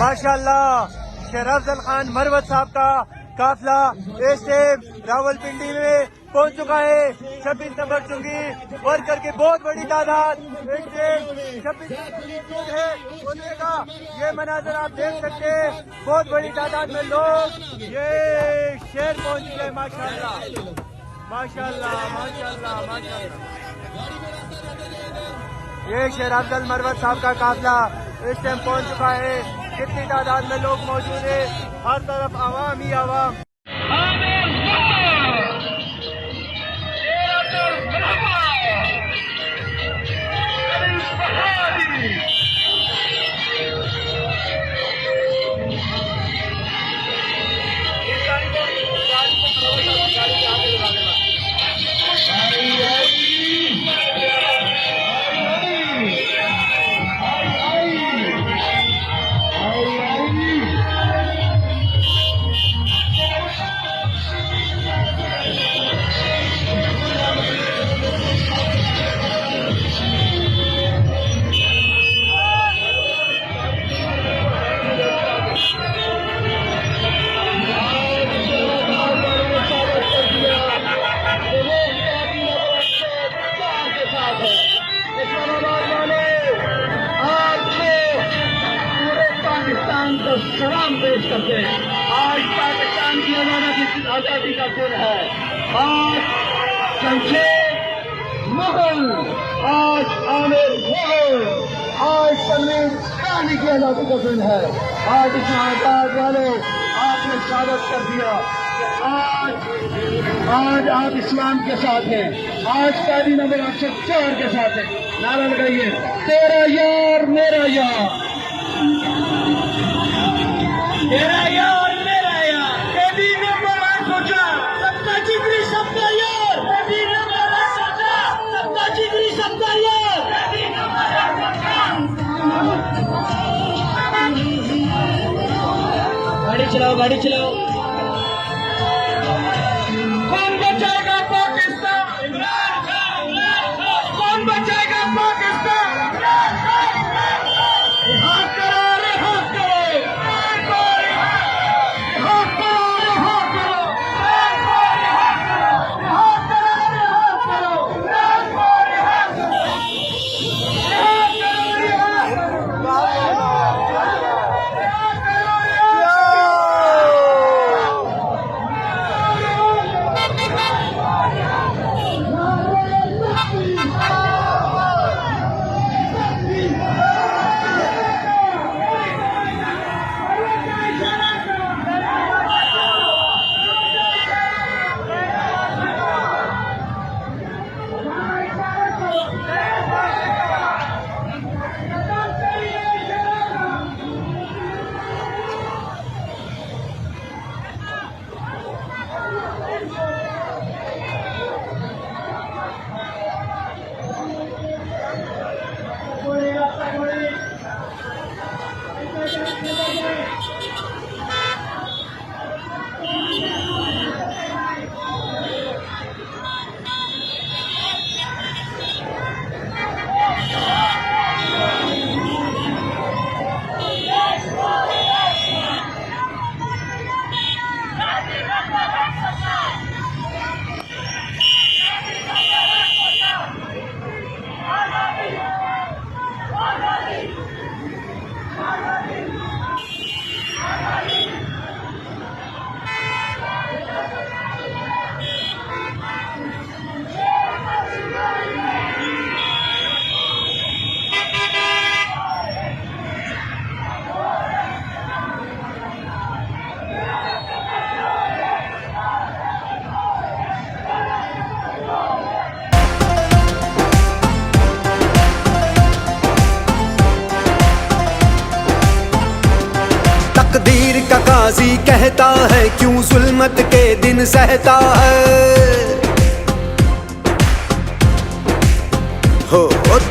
माशाल्लाह शेर अफजल खान मरवत साहब का काफिला इस टाइम रावलपिंडी में पहुंच चुका है। 26 नंबर चुंगी वर्कर की बहुत बड़ी तादाद इस टाइम 26 है होने का ये मनाजर आप देख सकते हैं। बहुत बड़ी तादाद में लोग ये शेर पहुंच चुके हैं। माशाल्लाह माशाल्लाह माशाल्लाह माशाल्लाह। ये शेर अफजल मरवत साहब का काफिला इस टाइम पहुंच चुका है। कितनी तादाद में लोग मौजूद है, हर तरफ आवाम ही आवाम। सलाम पेश करते हैं। आज पाकिस्तान की आजादी का दिन है। आज जमशेद मुगल, आज आमिर मुगल, आज तनवीर खानी की आजादी का दिन है। आज इस्लामाबाद वाले आपने स्वागत कर दिया। आज आप इस्लाम के साथ हैं। आज कायदी नंबर 804 के साथ है। नारा लगाइए, तेरा यार मेरा यार, तेरा यार मेरा यार। कैदी नंबर 804 सबका जिगरी सबका यार। कैदी नंबर 804 सबका जिगरी सबका यार। कैदी नंबर 804। गाड़ी चलाओ गाड़ी चलाओ। कौन बचाएगा पाकिस्तान? कौन बचाएगा पाकिस्तान? हाथ करो रे हाथ करो। तकदीर का काजी कहता है क्यों जुल्मत के दिन सहता है। हो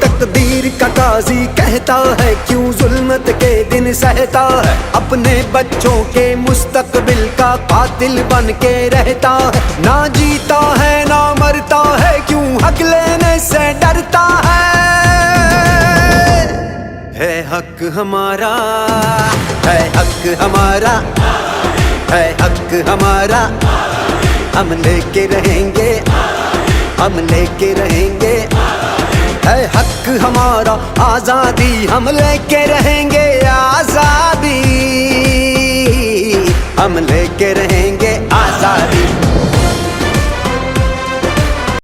तकदीर का काजी कहता है क्यों जुल्मत के दिन सहता है। अपने बच्चों के मुस्तकबिल का कातिल बन के रहता है। ना जीता है ना मरता है क्यों हक लेने से डरता है हक हमारा, है हक हमारा, है हक हमारा, हम लेके रहेंगे, हम लेके रहेंगे। है हक हमारा आजादी, हम लेके रहेंगे आजादी, हम लेके रहेंगे आजादी।